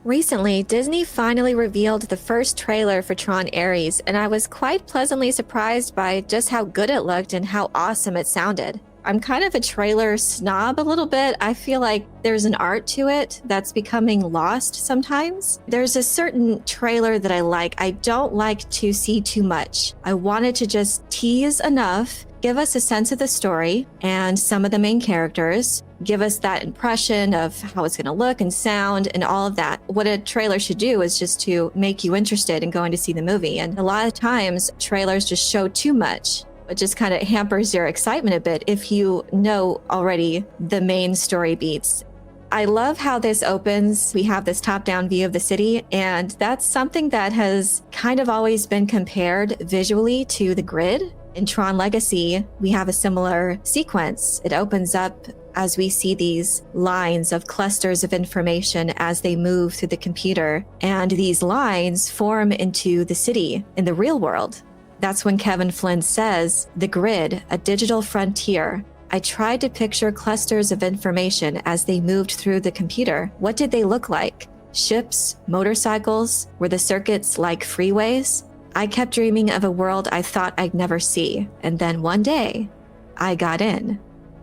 Recently, Disney finally revealed the first trailer for Tron Ares, and I was quite pleasantly surprised by just how good it looked and how awesome it sounded. I'm kind of a trailer snob a little bit. I feel like there's an art to it that's becoming lost sometimes. There's a certain trailer that I like. I don't like to see too much. I wanted to just tease enough, give us a sense of the story and some of the main characters, give us that impression of how it's going to look and sound and all of that. What a trailer should do is just to make you interested in going to see the movie. And a lot of times, trailers just show too much. It just kind of hampers your excitement a bit if you know already the main story beats. I love how this opens. We have this top-down view of the city, and that's something that has kind of always been compared visually to the grid. In Tron Legacy, we have a similar sequence. It opens up as we see these lines of clusters of information as they move through the computer, and these lines form into the city in the real world. That's when Kevin Flynn says, "The grid, a digital frontier. I tried to picture clusters of information as they moved through the computer. What did they look like? Ships, motorcycles? Were the circuits like freeways? I kept dreaming of a world I thought I'd never see. And then one day, I got in.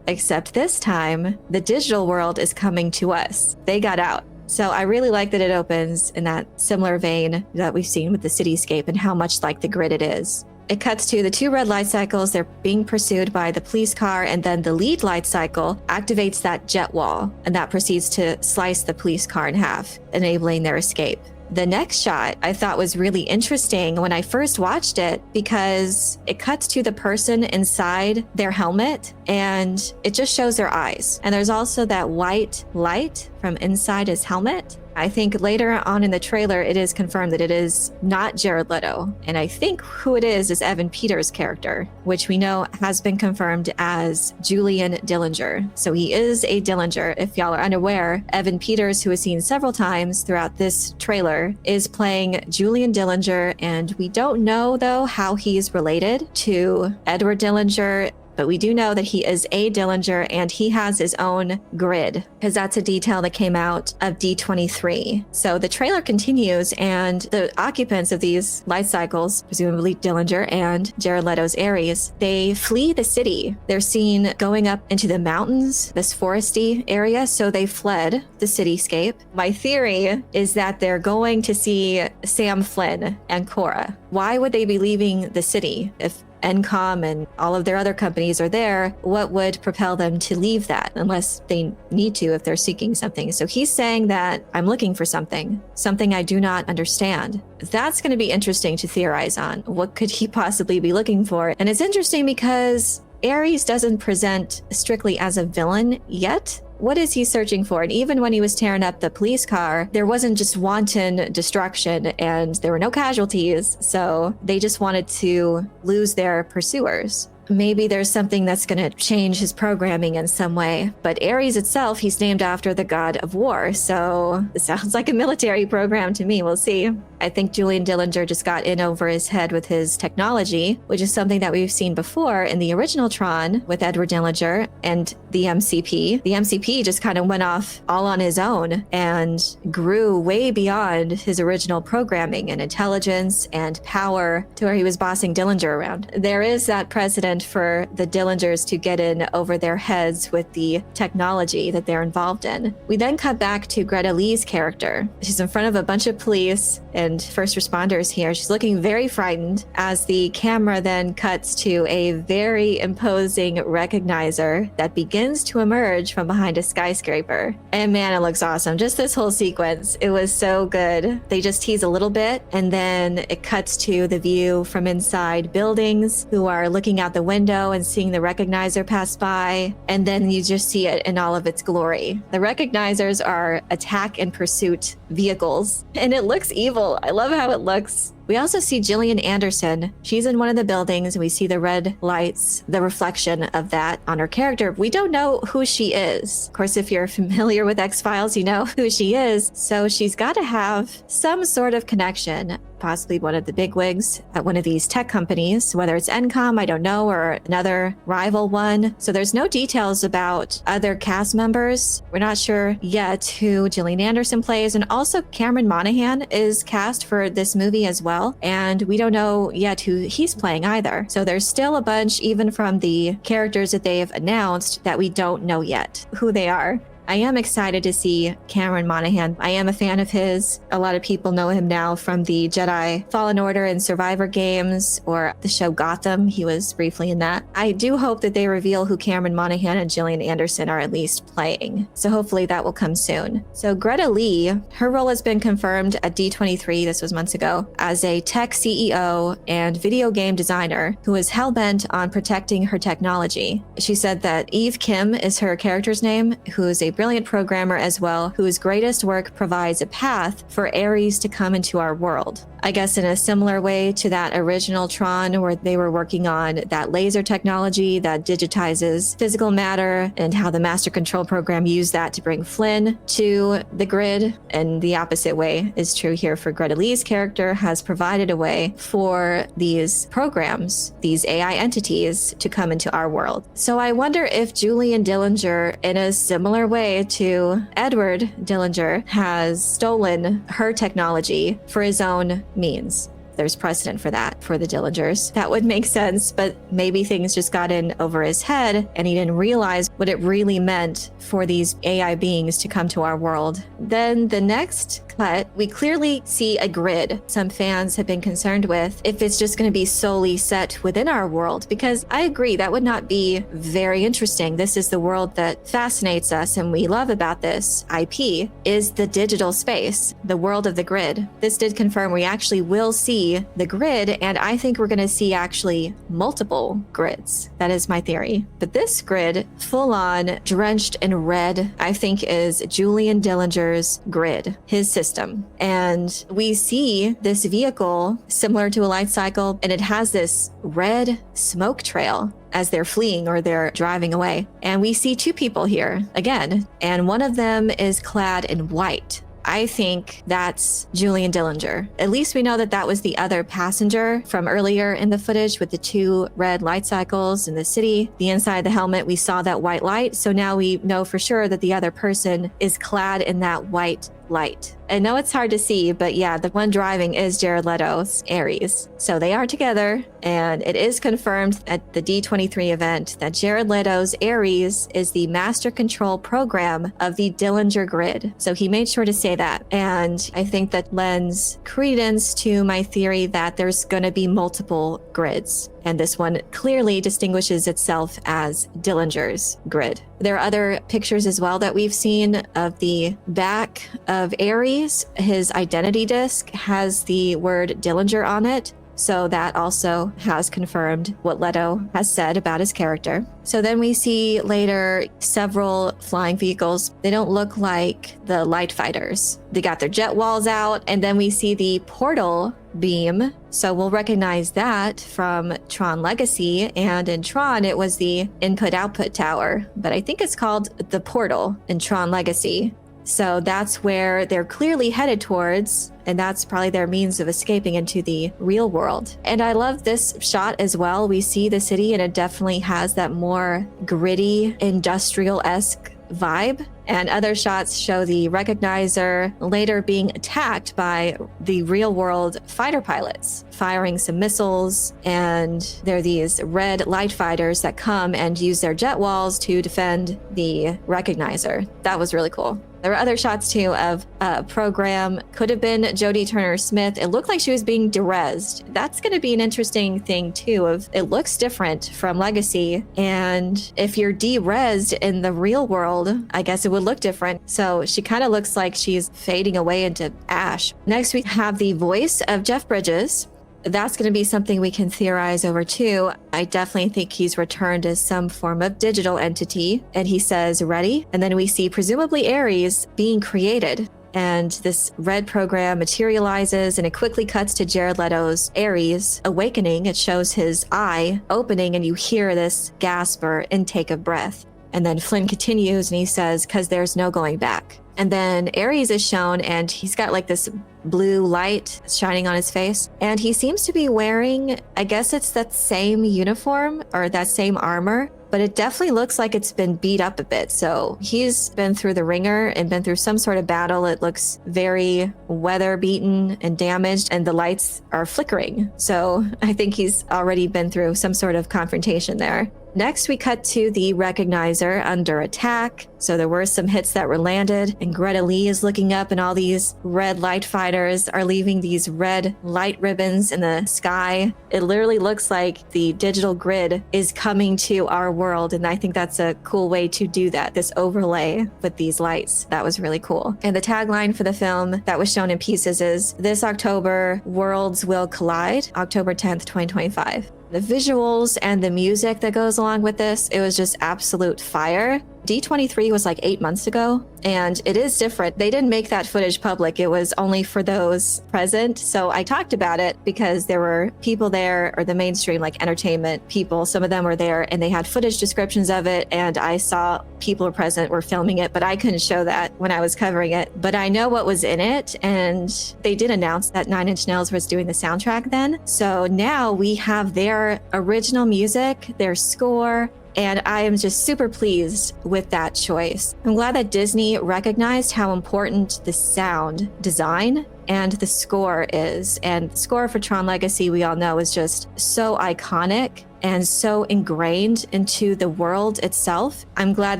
Except this time, the digital world is coming to us. They got out." So I really like that it opens in that similar vein that we've seen with the cityscape and how much like the grid it is. It cuts to the two red light cycles. They're being pursued by the police car, and then the lead light cycle activates that jet wall, and that proceeds to slice the police car in half, enabling their escape. The next shot I thought was really interesting when I first watched it because it cuts to the person inside their helmet and it just shows their eyes. And there's also that white light from inside his helmet. I think later on in the trailer, it is confirmed that it is not Jared Leto. And I think who it is Evan Peters' character, which we know has been confirmed as Julian Dillinger. So he is a Dillinger. If y'all are unaware, Evan Peters, who is seen several times throughout this trailer, is playing Julian Dillinger. And we don't know, though, how he's related to Edward Dillinger. But we do know that he is a Dillinger and he has his own grid, because that's a detail that came out of D23. So the trailer continues, and the occupants of these light cycles, presumably Dillinger and Jared Leto's Ares, they flee the city. They're seen going up into the mountains, this foresty area, so they fled the cityscape. My theory is that they're going to see Sam Flynn and Cora. Why would they be leaving the city if Encom and all of their other companies are there? What would propel them to leave that unless they need to if they're seeking something? So he's saying that I'm looking for something I do not understand. That's going to be interesting to theorize on. What could he possibly be looking for? And it's interesting because Ares doesn't present strictly as a villain yet. What is he searching for? And even when he was tearing up the police car, there wasn't just wanton destruction and there were no casualties. So they just wanted to lose their pursuers. Maybe there's something that's going to change his programming in some way. But Ares itself, he's named after the god of war. So it sounds like a military program to me. We'll see. I think Julian Dillinger just got in over his head with his technology, which is something that we've seen before in the original Tron with Edward Dillinger and the MCP. The MCP just kind of went off all on his own and grew way beyond his original programming and intelligence and power to where he was bossing Dillinger around. There is that precedent for the Dillingers to get in over their heads with the technology that they're involved in. We then cut back to Greta Lee's character. She's in front of a bunch of police and first responders here. She's looking very frightened as the camera then cuts to a very imposing recognizer that begins to emerge from behind a skyscraper. And man, it looks awesome. Just this whole sequence, it was so good. They just tease a little bit and then it cuts to the view from inside buildings who are looking out the window and seeing the recognizer pass by. And then you just see it in all of its glory. The recognizers are attack and pursuit vehicles and it looks evil. I love how it looks. We also see Gillian Anderson. She's in one of the buildings. We see the red lights, the reflection of that on her character. We don't know who she is. Of course, if you're familiar with X-Files, you know who she is. So she's got to have some sort of connection. possibly one of the bigwigs at one of these tech companies, whether it's Encom, I don't know, or another rival one. So there's no details about other cast members. We're not sure yet who Gillian Anderson plays, and also Cameron Monaghan is cast for this movie as well, and we don't know yet who he's playing either. So there's still a bunch, even from the characters that they have announced, that we don't know yet who they are. I am excited to see Cameron Monaghan. I am a fan of his. A lot of people know him now from the Jedi Fallen Order and Survivor games, or the show Gotham. He was briefly in that. I do hope that they reveal who Cameron Monaghan and Gillian Anderson are at least playing. So hopefully that will come soon. So Greta Lee, her role has been confirmed at D23, this was months ago, as a tech CEO and video game designer who is hell-bent on protecting her technology. She said that Eve Kim is her character's name, who is a brilliant programmer as well, whose greatest work provides a path for Ares to come into our world. I guess in a similar way to that original Tron, where they were working on that laser technology that digitizes physical matter, and how the master control program used that to bring Flynn to the grid. And the opposite way is true here for Greta Lee's character, has provided a way for these programs, these AI entities, to come into our world. So I wonder if Julian Dillinger, in a similar way to Edward Dillinger, has stolen her technology for his own means. There's precedent for that for the Dillingers. That would make sense, but maybe things just got in over his head and he didn't realize what it really meant for these AI beings to come to our world. Then the next cut, we clearly see a grid some fans have been concerned with if it's just going to be solely set within our world, because I agree that would not be very interesting. This is the world that fascinates us and we love about this IP, is the digital space, the world of the grid. This did confirm we actually will see the grid, and I think we're going to see actually multiple grids. That is my theory. But this grid, full on drenched in red, I think is Julian Dillinger's grid, his system. And we see this vehicle similar to a light cycle, and it has this red smoke trail as they're fleeing or they're driving away. And we see two people here again, and one of them is clad in white. I think that's Julian Dillinger. At least we know that that was the other passenger from earlier in the footage with the two red light cycles in the city. The inside of the helmet, we saw that white light. So now we know for sure that the other person is clad in that white light. I know it's hard to see, but yeah, the one driving is Jared Leto's Ares. So they are together, and it is confirmed at the D23 event that Jared Leto's Ares is the master control program of the Dillinger grid. So he made sure to say that. And I think that lends credence to my theory that there's going to be multiple grids. And this one clearly distinguishes itself as Dillinger's grid. There are other pictures as well that we've seen of the back of Ares. His identity disc has the word Dillinger on it. So that also has confirmed what Leto has said about his character. So then we see later several flying vehicles. They don't look like the light fighters. They got their jet walls out, and then we see the portal beam. So we'll recognize that from Tron Legacy, and in Tron it was the input-output tower, but I think it's called the portal in Tron Legacy. So that's where they're clearly headed towards, and that's probably their means of escaping into the real world. And I love this shot as well. We see the city, and it definitely has that more gritty, industrial-esque vibe. And other shots show the recognizer later being attacked by the real-world fighter pilots, firing some missiles, and there are these red light fighters that come and use their jet walls to defend the recognizer. That was really cool. There were other shots too of a program, could have been Jodie Turner-Smith. It looked like she was being derezzed. That's going to be an interesting thing too, of it looks different from Legacy. And if you're derezzed in the real world, I guess it would look different. So she kind of looks like she's fading away into ash. Next, we have the voice of Jeff Bridges. That's going to be something we can theorize over too. I definitely think he's returned as some form of digital entity, and he says, ready? And then we see presumably Ares being created. And this red program materializes, and it quickly cuts to Jared Leto's Ares awakening. It shows his eye opening, and you hear this gasp or intake of breath. And then Flynn continues and he says, "'Cause there's no going back." And then Ares is shown and he's got like this blue light shining on his face. And he seems to be wearing, I guess it's that same uniform or that same armor, but it definitely looks like it's been beat up a bit. So he's been through the ringer and been through some sort of battle. It looks very weather beaten and damaged, and the lights are flickering. So I think he's already been through some sort of confrontation there. Next, we cut to the recognizer under attack. So there were some hits that were landed, and Greta Lee is looking up, and all these red light fighters are leaving these red light ribbons in the sky. It literally looks like the digital grid is coming to our world, and I think that's a cool way to do that, this overlay with these lights. That was really cool. And the tagline for the film that was shown in pieces is, "This October, worlds will collide, October 10th, 2025. The visuals and the music that goes along with this, it was just absolute fire. D23 was like 8 months ago, and it is different. They didn't make that footage public. It was only for those present. So I talked about it because there were people there, or the mainstream like entertainment people, some of them were there and they had footage descriptions of it, and I saw people present were filming it, but I couldn't show that when I was covering it. But I know what was in it, and they did announce that 9 Inch Nails was doing the soundtrack then. So now we have their original music, their score, and I am just super pleased with that choice. I'm glad that Disney recognized how important the sound design and the score is. And the score for Tron Legacy, we all know, is just so iconic and so ingrained into the world itself. I'm glad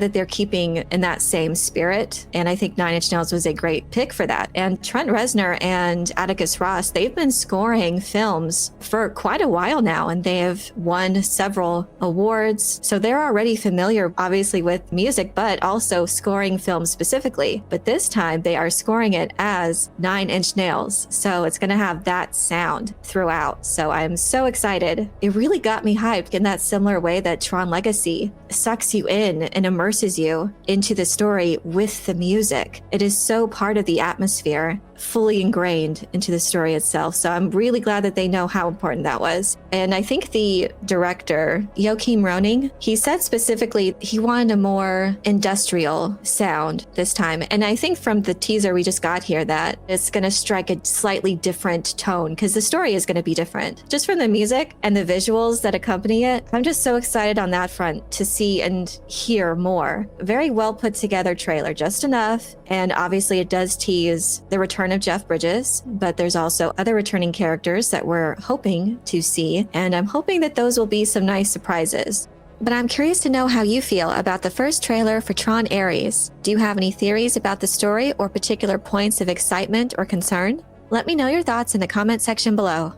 that they're keeping in that same spirit. And I think 9 Inch Nails was a great pick for that. And Trent Reznor and Atticus Ross, they've been scoring films for quite a while now, and they have won several awards. So they're already familiar, obviously, with music, but also scoring films specifically. But this time they are scoring it as 9 Inch Nails. So it's going to have that sound throughout. So I'm so excited. It really got me hyped in that similar way that Tron Legacy sucks you in and immerses you into the story with the music. It is so part of the atmosphere, fully ingrained into the story itself. So I'm really glad that they know how important that was. And I think the director, Joachim Roning, he said specifically he wanted a more industrial sound this time. And I think from the teaser we just got here that it's going to strike a slightly different tone, because the story is going to be different. Just from the music and the visuals that accompany it, I'm just so excited on that front to see and hear more. Very well put together trailer, just enough. And obviously it does tease the return of Jeff Bridges, but there's also other returning characters that we're hoping to see, and I'm hoping that those will be some nice surprises. But I'm curious to know how you feel about the first trailer for Tron Ares. Do you have any theories about the story or particular points of excitement or concern? Let me know your thoughts in the comment section below.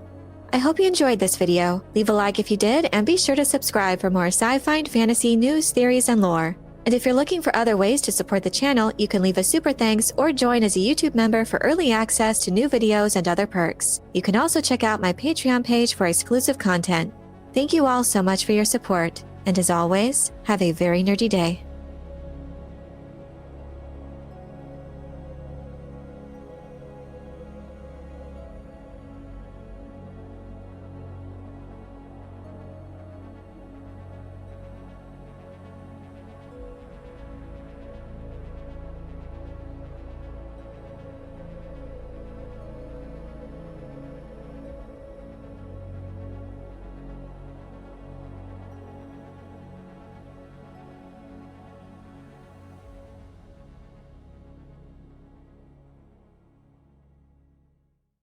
I hope you enjoyed this video. Leave a like if you did, and be sure to subscribe for more sci-fi and fantasy news, theories, and lore. And if you're looking for other ways to support the channel, you can leave a super thanks or join as a YouTube member for early access to new videos and other perks. You can also check out my Patreon page for exclusive content. Thank you all so much for your support, and as always, have a very nerdy day.